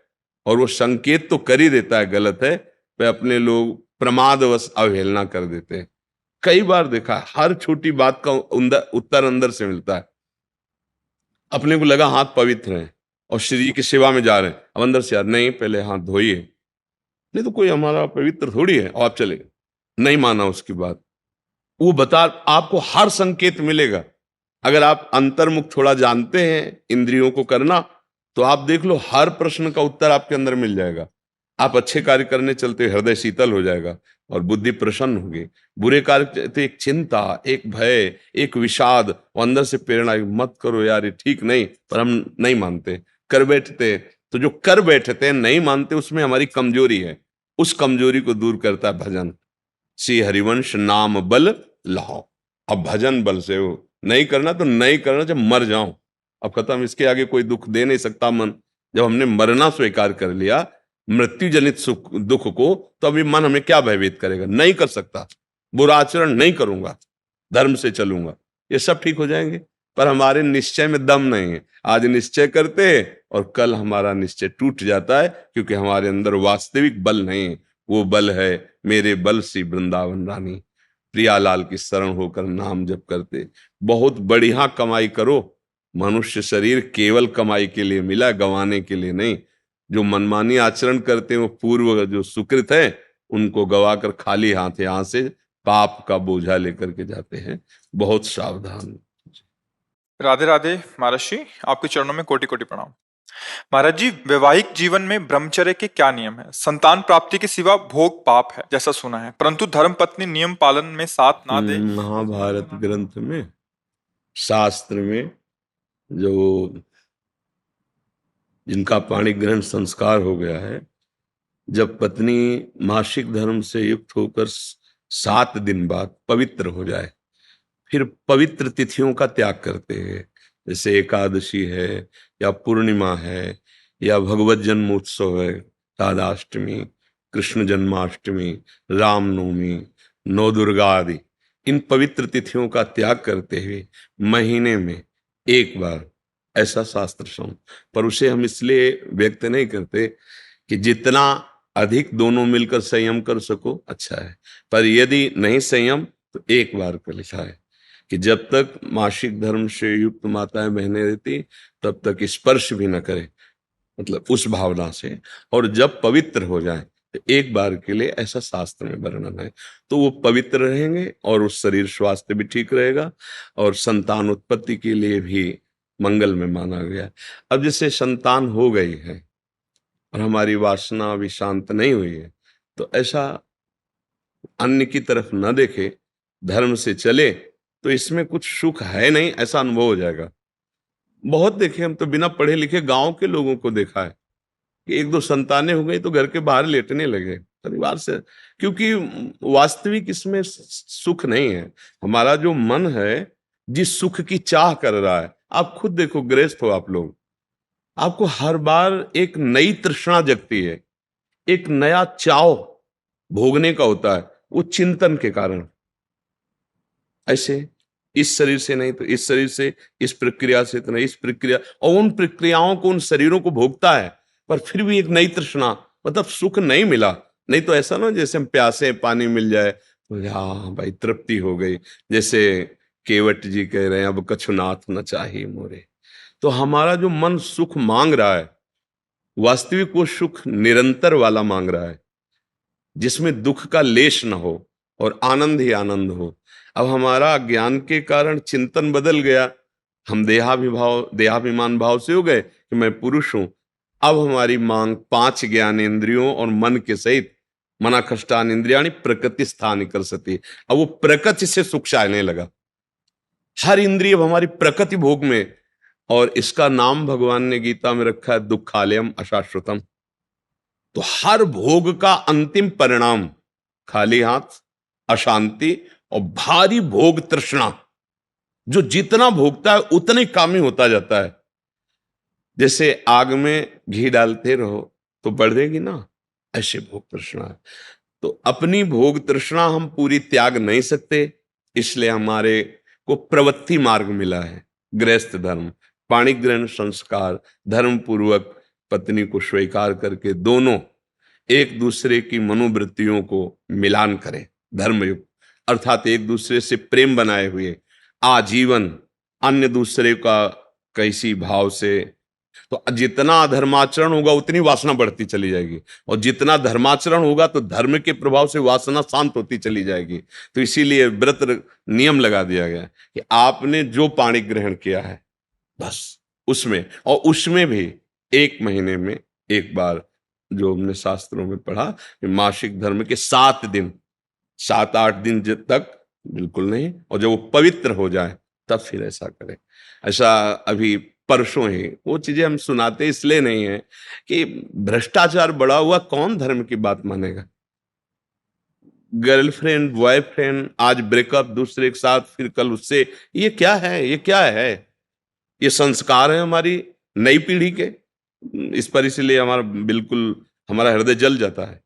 और वो संकेत तो कर ही देता है गलत है, पे अपने लोग प्रमादवश अवहेलना कर देते हैं। कई बार देखा, हर छोटी बात का उत्तर अंदर से मिलता है। अपने को लगा हाथ पवित्र हैं और श्री जी की सेवा में जा रहे हैं, अब अंदर से यार नहीं पहले हाथ धोइए, नहीं तो कोई हमारा पवित्र थोड़ी है, और आप चले नहीं माना उसकी बात। वो बता, आपको हर संकेत मिलेगा। अगर आप अंतर्मुख थोड़ा जानते हैं इंद्रियों को करना, तो आप देख लो हर प्रश्न का उत्तर आपके अंदर मिल जाएगा। आप अच्छे कार्य करने चलते हृदय शीतल हो जाएगा और बुद्धि प्रसन्न होगी। बुरे कार्य तो एक चिंता, एक भय, एक विषाद, और अंदर से प्रेरणा, मत करो यार ये ठीक नहीं, पर हम नहीं मानते, कर बैठते। तो जो कर बैठते हैं नहीं मानते, उसमें हमारी कमजोरी है। उस कमजोरी को दूर करता है भजन। श्री हरिवंश नाम बल लाओ। अब भजन बल से हो, नहीं करना तो नहीं करना, जब मर जाओ अब खत्म, इसके आगे कोई दुख दे नहीं सकता मन। जब हमने मरना स्वीकार कर लिया, मृत्यु जनित सुख दुख को, तो अभी मन हमें क्या भयभीत करेगा? नहीं कर सकता, बुरा आचरण नहीं करूंगा, धर्म से चलूंगा, ये सब ठीक हो जाएंगे। पर हमारे निश्चय में दम नहीं है। आज निश्चय करते हैं और कल हमारा निश्चय टूट जाता है, क्योंकि हमारे अंदर वास्तविक बल नहीं है। वो बल है मेरे बल सी वृंदावन रानी, प्रियालाल की शरण होकर नाम जप करते। बहुत बढ़िया कमाई करो। मनुष्य शरीर केवल कमाई के लिए मिला, गंवाने के लिए नहीं। जो मनमानी आचरण करते हैं वो पूर्व जो सुकृत है उनको गवाकर खाली हाथ यहां से पाप का बोझा लेकर के जाते हैं। बहुत सावधान। राधे राधे महाराज जी, आपके चरणों में कोटि कोटि प्रणाम। महाराज जी, वैवाहिक जीवन में ब्रह्मचर्य के क्या नियम है? संतान प्राप्ति के सिवा भोग पाप है जैसा सुना है, परंतु धर्म पत्नी नियम पालन में साथ ना दे। महाभारत ग्रंथ में, शास्त्र में, जो जिनका पाणी ग्रहण संस्कार हो गया है, जब पत्नी मासिक धर्म से युक्त होकर 7 दिन बाद पवित्र हो जाए, फिर पवित्र तिथियों का त्याग करते हैं। जैसे एकादशी है, या पूर्णिमा है, या भगवत जन्मोत्सव है, राधाष्टमी, कृष्ण जन्माष्टमी, रामनवमी, नौ दुर्गा आदि, इन पवित्र तिथियों का त्याग करते हुए महीने में एक बार, ऐसा शास्त्र सम। पर उसे हम इसलिए व्यक्त नहीं करते कि जितना अधिक दोनों मिलकर संयम कर सको अच्छा है, पर यदि नहीं संयम तो एक बार का लिखा है कि जब तक मासिक धर्म से युक्त माताएं बहनें रहती तब तक स्पर्श भी न करे, मतलब उस भावना से। और जब पवित्र हो जाए तो एक बार के लिए, ऐसा शास्त्र में वर्णन है, तो वो पवित्र रहेंगे और उस शरीर स्वास्थ्य भी ठीक रहेगा और संतान उत्पत्ति के लिए भी मंगल में माना गया। अब जैसे संतान हो गई है और हमारी वासना अभी शांत नहीं हुई है, तो ऐसा अन्य की तरफ न देखे, धर्म से चले, तो इसमें कुछ सुख है नहीं ऐसा अनुभव हो जाएगा। बहुत देखे, हम तो बिना पढ़े लिखे गांव के लोगों को देखा है कि 1-2 संतानें हो गई तो घर के बाहर लेटने लगे परिवार से, क्योंकि वास्तविक इसमें सुख नहीं है। हमारा जो मन है जिस सुख की चाह कर रहा है, आप खुद देखो, गृहस्थ हो आप लोग, आपको हर बार एक नई तृष्णा जगती है एक नया चाव भोगने का होता है, वो चिंतन के कारण। ऐसे इस शरीर से नहीं तो इस शरीर से, इस प्रक्रिया से तो नहीं इस प्रक्रिया, और उन प्रक्रियाओं को, उन शरीरों को भोगता है, पर फिर भी एक नई तृष्णा, मतलब सुख नहीं मिला। नहीं तो ऐसा ना जैसे हम प्यासे पानी मिल जाए तो हाँ भाई तृप्ति हो गई, जैसे केवट जी कह रहे हैं अब कछुनाथ न चाहिए मोरे। तो हमारा जो मन सुख मांग रहा है, वास्तविक वो सुख निरंतर वाला मांग रहा है, जिसमें दुख का लेश न हो और आनंद ही आनंद हो। अब हमारा ज्ञान के कारण चिंतन बदल गया, हम देहाभिमान भाव से हो गए कि मैं पुरुष हूं। अब हमारी मांग 5 ज्ञानेंद्रियों और मन के सहित मना कष्टान इंद्रियाणी प्रकृति स्थान कर सती। अब वो प्रकृति से सुख चाहने लगा, हर इंद्रिय अब हमारी प्रकृति भोग में। और इसका नाम भगवान ने गीता में रखा है दुखालयम अशाश्वतम। तो हर भोग का अंतिम परिणाम खाली हाथ, अशांति और भारी भोग तृष्णा। जो जितना भोगता है उतना ही कामी होता जाता है। जैसे आग में घी डालते रहो तो बढ़ेगी ना, ऐसे भोग तृष्णा है। तो अपनी भोग तृष्णा हम पूरी त्याग नहीं सकते, इसलिए हमारे को प्रवृत्ति मार्ग मिला है। गृहस्थ धर्म, पाणिग्रहण संस्कार, धर्म पूर्वक पत्नी को स्वीकार करके दोनों एक दूसरे की मनोवृत्तियों को मिलान करें, धर्मयुक्त, अर्थात एक दूसरे से प्रेम बनाए हुए आजीवन, अन्य दूसरे का कैसी भाव से। तो जितना अधर्माचरण होगा उतनी वासना बढ़ती चली जाएगी, और जितना धर्माचरण होगा तो धर्म के प्रभाव से वासना शांत होती चली जाएगी। तो इसीलिए व्रत नियम लगा दिया गया कि आपने जो पाणी ग्रहण किया है बस उसमें, और उसमें भी 1 महीने में एक बार, जो हमने शास्त्रों में पढ़ा कि मासिक धर्म के 7 दिन, 7-8 दिन तक बिल्कुल नहीं, और जब वो पवित्र हो जाए तब फिर ऐसा करें। ऐसा अभी परसों ही वो चीजें हम सुनाते इसलिए नहीं है कि भ्रष्टाचार बढ़ा हुआ, कौन धर्म की बात मानेगा। गर्लफ्रेंड बॉयफ्रेंड, आज ब्रेकअप, दूसरे के साथ, फिर कल उससे, ये क्या है, ये क्या है? ये संस्कार है हमारी नई पीढ़ी के। इस पर इसलिए हमारा बिल्कुल हमारा हृदय जल जाता है।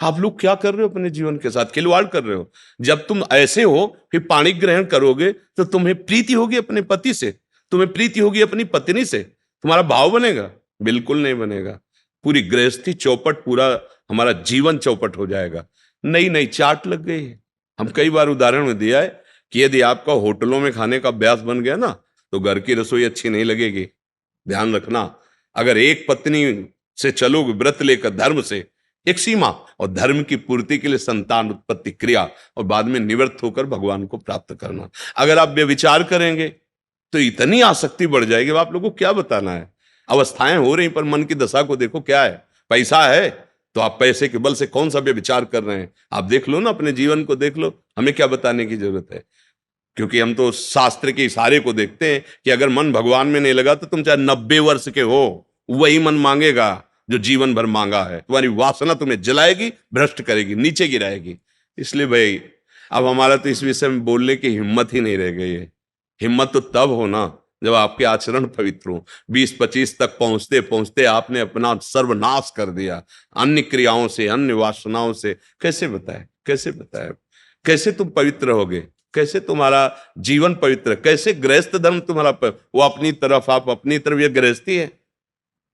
आप लोग क्या कर रहे हो अपने जीवन के साथ? खिलवाड़ कर रहे हो। जब तुम ऐसे हो फिर पाणी ग्रहण करोगे तो तुम्हें प्रीति होगी अपने पति से, तुम्हें प्रीति होगी अपनी पत्नी से, तुम्हारा भाव बनेगा? बिल्कुल नहीं बनेगा। पूरी गृहस्थी चौपट, पूरा हमारा जीवन चौपट हो जाएगा। नई नई चाट लग गई है। हम कई बार उदाहरण में दिया है कि यदि आपका होटलों में खाने का अभ्यास बन गया ना तो घर की रसोई अच्छी नहीं लगेगी। ध्यान रखना, अगर एक पत्नी से चलोगे व्रत लेकर धर्म से, एक सीमा, और धर्म की पूर्ति के लिए संतान उत्पत्ति क्रिया, और बाद में निवृत्त होकर भगवान को प्राप्त करना। अगर आप व्यभिचार करेंगे तो इतनी आसक्ति बढ़ जाएगी, आप लोगों को क्या बताना है। अवस्थाएं हो रही पर मन की दशा को देखो क्या है। पैसा है तो आप पैसे के बल से कौन सा व्यभिचार कर रहे हैं, आप देख लो ना, अपने जीवन को देख लो। हमें क्या बताने की जरूरत है, क्योंकि हम तो शास्त्र के इशारे को देखते हैं कि अगर मन भगवान में नहीं लगा तो तुम चाहे 90 वर्ष के हो, वही मन मांगेगा जो जीवन भर मांगा है। तुम्हारी वासना तुम्हें जलाएगी, भ्रष्ट करेगी, नीचे गिराएगी। इसलिए भाई अब हमारा तो इस विषय में बोलने की हिम्मत ही नहीं रह गई है। हिम्मत तो तब हो ना जब आपके आचरण पवित्र हो। 20-25 तक पहुंचते पहुंचते आपने अपना सर्वनाश कर दिया अन्य क्रियाओं से, अन्य वासनाओं से। कैसे बताए, कैसे बताए, कैसे तुम पवित्र होगे, कैसे तुम्हारा जीवन पवित्र, कैसे गृहस्थ धर्म तुम्हारा वो अपनी तरफ, आप अपनी तरफ, ये गृहस्थी है।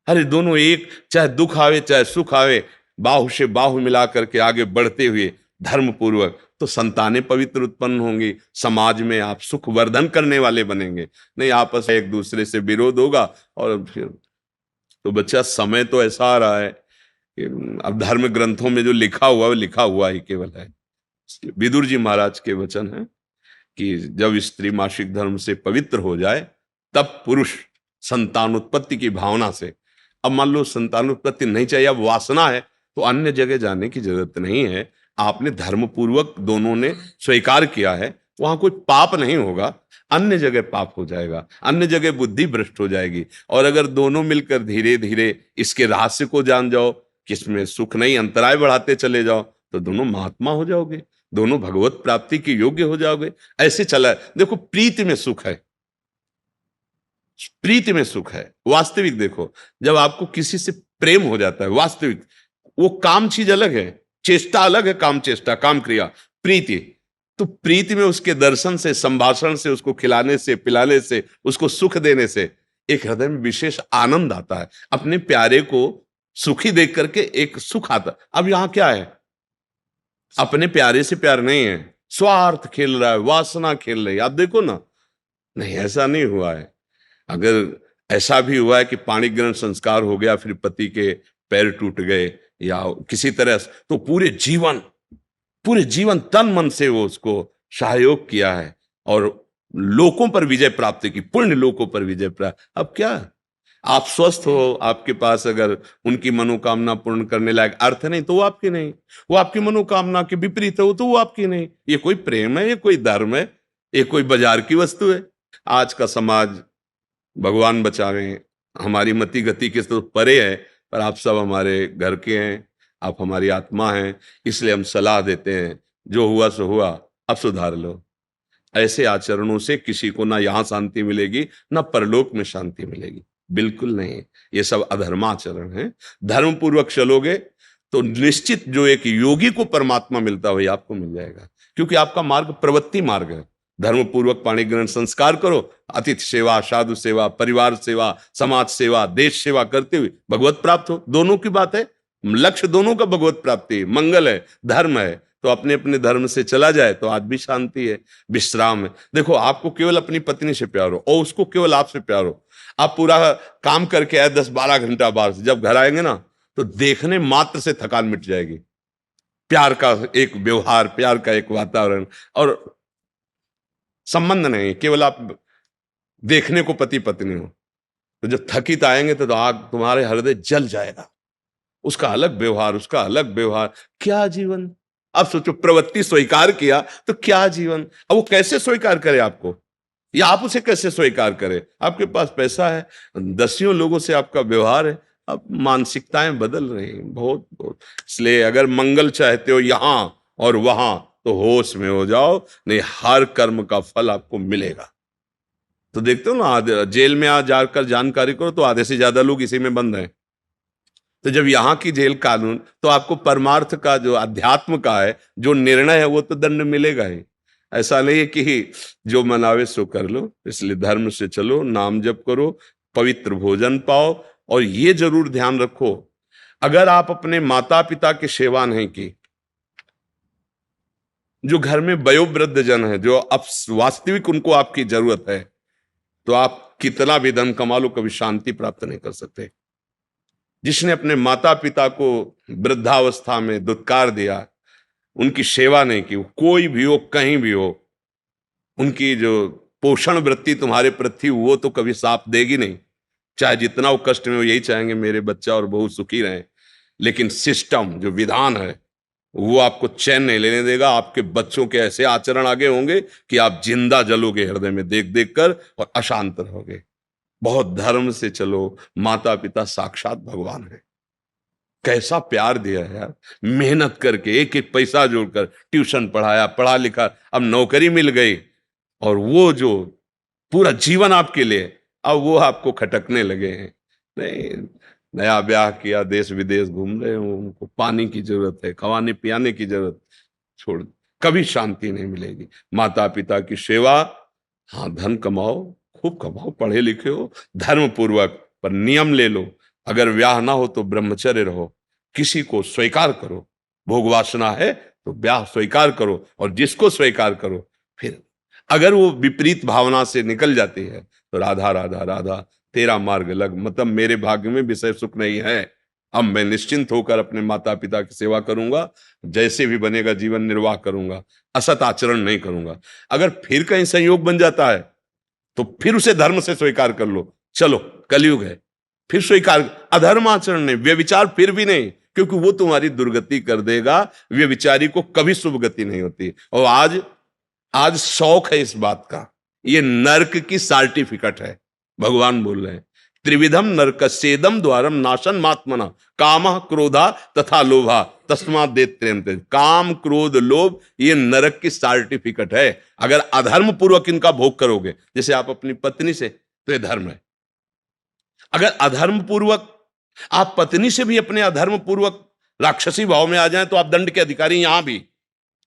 अरे दोनों एक, चाहे दुख आवे चाहे सुख आवे, बाहु से बाहु मिला करके आगे बढ़ते हुए धर्म पूर्वक, तो संतानें पवित्र उत्पन्न होंगी, समाज में आप सुख वर्धन करने वाले बनेंगे। नहीं आपस में एक दूसरे से विरोध होगा और फिर तो बच्चा समय तो ऐसा आ रहा है कि अब धर्म ग्रंथों में जो लिखा हुआ है लिखा हुआ ही केवल है। विदुर जी महाराज के वचन है कि जब स्त्री मासिक धर्म से पवित्र हो जाए तब पुरुष संतानोत्पत्ति की भावना से, अब मान लो संतानोत्पत्ति नहीं चाहिए, अब वासना है, तो अन्य जगह जाने की जरूरत नहीं है। आपने धर्म पूर्वक दोनों ने स्वीकार किया है, वहां कोई पाप नहीं होगा। अन्य जगह पाप हो जाएगा, अन्य जगह बुद्धि भ्रष्ट हो जाएगी। और अगर दोनों मिलकर धीरे धीरे इसके रहस्य को जान जाओ कि इसमें सुख नहीं, अंतराय बढ़ाते चले जाओ, तो दोनों महात्मा हो जाओगे, दोनों भगवत प्राप्ति के योग्य हो जाओगे। ऐसे चला। देखो प्रीति में सुख है, प्रीति में सुख है। वास्तविक देखो, जब आपको किसी से प्रेम हो जाता है, वास्तविक वो काम चीज अलग है, चेष्टा अलग है, काम चेष्टा, काम क्रिया। प्रीति, तो प्रीति में उसके दर्शन से, संभाषण से, उसको खिलाने से, पिलाने से, उसको सुख देने से एक हृदय में विशेष आनंद आता है। अपने प्यारे को सुखी देख करके एक सुख आता। अब यहां क्या है, अपने प्यारे से प्यार नहीं है, स्वार्थ खेल रहा है, वासना खेल रही है। आप देखो ना, नहीं ऐसा नहीं हुआ है। अगर ऐसा भी हुआ है कि पाणी ग्रहण संस्कार हो गया, फिर पति के पैर टूट गए या किसी तरह, तो पूरे जीवन तन मन से वो उसको सहयोग किया है और लोकों पर विजय प्राप्त की, पुण्य लोकों पर विजय प्राप्त। अब क्या, आप स्वस्थ हो, आपके पास अगर उनकी मनोकामना पूर्ण करने लायक अर्थ नहीं तो वो आपकी नहीं, वो आपकी मनोकामना के विपरीत हो तो वो आपकी नहीं। ये कोई प्रेम है, ये कोई धर्म है, ये कोई बाजार की वस्तु है? आज का समाज, भगवान बचावे, हमारी मति गति के तो परे है, पर आप सब हमारे घर के हैं, आप हमारी आत्मा हैं, इसलिए हम सलाह देते हैं, जो हुआ सो हुआ, अब सुधार लो। ऐसे आचरणों से किसी को ना यहां शांति मिलेगी ना परलोक में शांति मिलेगी, बिल्कुल नहीं। ये सब अधर्माचरण है। धर्म पूर्वक चलोगे तो निश्चित जो एक योगी को परमात्मा मिलता है वही आपको मिल जाएगा, क्योंकि आपका मार्ग प्रवृत्ति मार्ग है। धर्म पूर्वक पाणी ग्रहण संस्कार करो, अतिथि सेवा, साधु सेवा, परिवार सेवा, समाज सेवा, देश सेवा करते हुए भगवत प्राप्त हो। दोनों की बात है, लक्ष्य दोनों का भगवत प्राप्ति, मंगल है, धर्म है। तो अपने अपने धर्म से चला जाए तो आज भी शांति है, विश्राम है। देखो, आपको केवल अपनी पत्नी से प्यार हो और उसको केवल आपसे प्यार हो, आप पूरा काम करके आए 10-12 घंटा बाहर से, जब घर आएंगे ना तो देखने मात्र से थकान मिट जाएगी। प्यार का एक व्यवहार, प्यार का एक वातावरण और संबंध नहीं, केवल आप देखने को पति पत्नी हो। तो जब थकित आएंगे तो आग तुम्हारे हृदय जल जाएगा। उसका अलग व्यवहार, उसका अलग व्यवहार, क्या जीवन। अब सोचो, प्रवृत्ति स्वीकार किया तो क्या जीवन। अब वो कैसे स्वीकार करे आपको, या आप उसे कैसे स्वीकार करे? आपके पास पैसा है, दसियों लोगों से आपका व्यवहार है, अब मानसिकताएं बदल रही हैं बहुत बहुत। इसलिए अगर मंगल चाहते हो यहां और वहां तो होश में हो जाओ, नहीं हर कर्म का फल आपको मिलेगा। तो देखते हो ना, जेल में आ जाकर जानकारी करो तो आधे से ज्यादा लोग इसी में बंद हैं। तो जब यहाँ की जेल कानून, तो आपको परमार्थ का जो अध्यात्म का है जो निर्णय है वो तो दंड मिलेगा ही। ऐसा नहीं है कि जो मनावे सो कर लो। इसलिए धर्म से चलो, नाम जप करो, पवित्र भोजन पाओ। और ये जरूर ध्यान रखो, अगर आप अपने माता पिता की सेवा नहीं की, जो घर में वयोवृद्ध जन है, जो अब वास्तविक उनको आपकी जरूरत है, तो आप कितना भी धन कमा लो कभी शांति प्राप्त नहीं कर सकते। जिसने अपने माता पिता को वृद्धावस्था में दुत्कार दिया, उनकी सेवा नहीं की, कोई भी हो, कहीं भी हो, उनकी जो पोषण वृत्ति तुम्हारे प्रति वो तो कभी साथ देगी नहीं। चाहे जितना वो कष्ट में, वो यही चाहेंगे मेरे बच्चा और बहू सुखी रहें। लेकिन सिस्टम, जो विधान है, वो आपको चैन नहीं लेने देगा। आपके बच्चों के ऐसे आचरण आगे होंगे कि आप जिंदा जलोगे हृदय में देख देख कर और अशांत रहोगे। बहुत धर्म से चलो, माता पिता साक्षात भगवान है। कैसा प्यार दिया है यार, मेहनत करके एक एक पैसा जोड़कर ट्यूशन पढ़ाया, पढ़ा लिखा, अब नौकरी मिल गई, और वो जो पूरा जीवन आपके लिए, अब वो आपको खटकने लगे हैं। नहीं, नया ब्याह किया, देश विदेश घूम रहे हो, उनको पानी की जरूरत है, खवाने पियाने की जरूरत, छोड़, कभी शांति नहीं मिलेगी। माता पिता की सेवा, हाँ धन कमाओ, खूब कमाओ, पढ़े लिखे हो, धर्म पूर्वक, पर नियम ले लो। अगर ब्याह ना हो तो ब्रह्मचर्य रहो, किसी को स्वीकार करो। भोग वासना है तो ब्याह स्वीकार करो, और जिसको स्वीकार करो, फिर अगर वो विपरीत भावना से निकल जाती है तो राधा राधा राधा तेरा मार्ग लग, मतलब मेरे भाग्य में विषय सुख नहीं है, अब मैं निश्चिंत होकर अपने माता पिता की सेवा करूंगा, जैसे भी बनेगा जीवन निर्वाह करूंगा, असत आचरण नहीं करूंगा। अगर फिर कहीं संयोग बन जाता है तो फिर उसे धर्म से स्वीकार कर लो। चलो कलयुग है, फिर स्वीकार, अधर्म आचरण नहीं, व्यभिचार फिर भी नहीं, क्योंकि वो तुम्हारी दुर्गति कर देगा। व्यभिचारी को कभी शुभ गति नहीं होती। और आज शौक है इस बात का, ये नरक की सर्टिफिकेट है। भगवान बोल रहे हैं, त्रिविधम नरकस्येदम द्वारम नाशन मात्मना कामः क्रोधा तथा लोभा तस्मात् देत्रेयन्ते। काम क्रोध लोभ ये नरक की सर्टिफिकेट है। अगर अधर्म पूर्वक इनका भोग करोगे, जैसे आप अपनी पत्नी से, तो ये धर्म है। अगर अधर्म पूर्वक आप पत्नी से भी अपने अधर्म पूर्वक राक्षसी भाव में आ जाए तो आप दंड के अधिकारी, यहां भी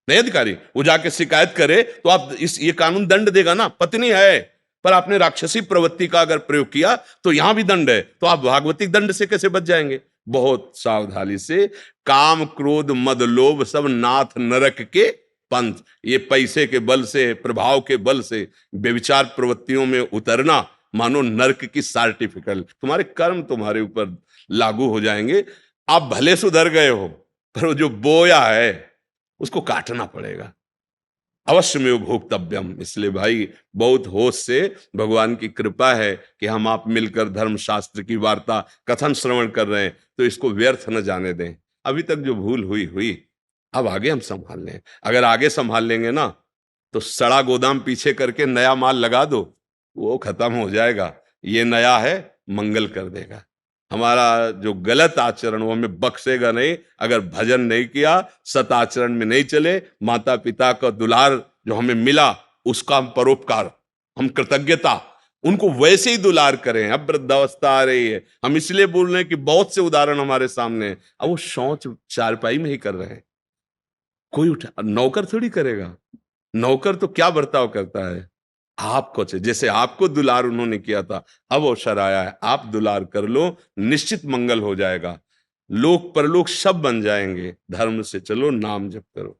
नहीं अधिकारी, वो जाके शिकायत करे तो आप ये कानून दंड देगा ना, पत्नी है पर आपने राक्षसी प्रवृत्ति का अगर प्रयोग किया तो यहां भी दंड है, तो आप भागवतिक दंड से कैसे बच जाएंगे? बहुत सावधानी से। काम क्रोध मद लोभ सब नाथ नरक के पंथ, ये पैसे के बल से, प्रभाव के बल से व्यभिचार प्रवृत्तियों में उतरना मानो नरक की सर्टिफिकेट, तुम्हारे कर्म तुम्हारे ऊपर लागू हो जाएंगे। आप भले सुधर गए हो पर वो जो बोया है उसको काटना पड़ेगा, अवश्य में भोक्तव्यम। इसलिए भाई बहुत होश से, भगवान की कृपा है कि हम आप मिलकर धर्म शास्त्र की वार्ता कथन श्रवण कर रहे हैं, तो इसको व्यर्थ न जाने दें। अभी तक जो भूल हुई अब आगे हम संभाल लें। अगर आगे संभाल लेंगे ना तो सड़ा गोदाम पीछे करके नया माल लगा दो, वो खत्म हो जाएगा। ये नया है, मंगल कर देगा। हमारा जो गलत आचरण वो हमें बख्शेगा नहीं। अगर भजन नहीं किया, सत आचरण में नहीं चले, माता पिता का दुलार जो हमें मिला उसका हम परोपकार, हम कृतज्ञता, उनको वैसे ही दुलार करें। अब वृद्धावस्था आ रही है, हम इसलिए बोल रहे हैं कि बहुत से उदाहरण हमारे सामने हैं। अब वो शौच चारपाई में ही कर रहे हैं, कोई नौकर थोड़ी करेगा। नौकर तो क्या बर्ताव करता है, आपको जैसे आपको दुलार उन्होंने किया था, अब अवसर आया है, आप दुलार कर लो, निश्चित मंगल हो जाएगा। लोक परलोक सब बन जाएंगे। धर्म से चलो, नाम जप करो।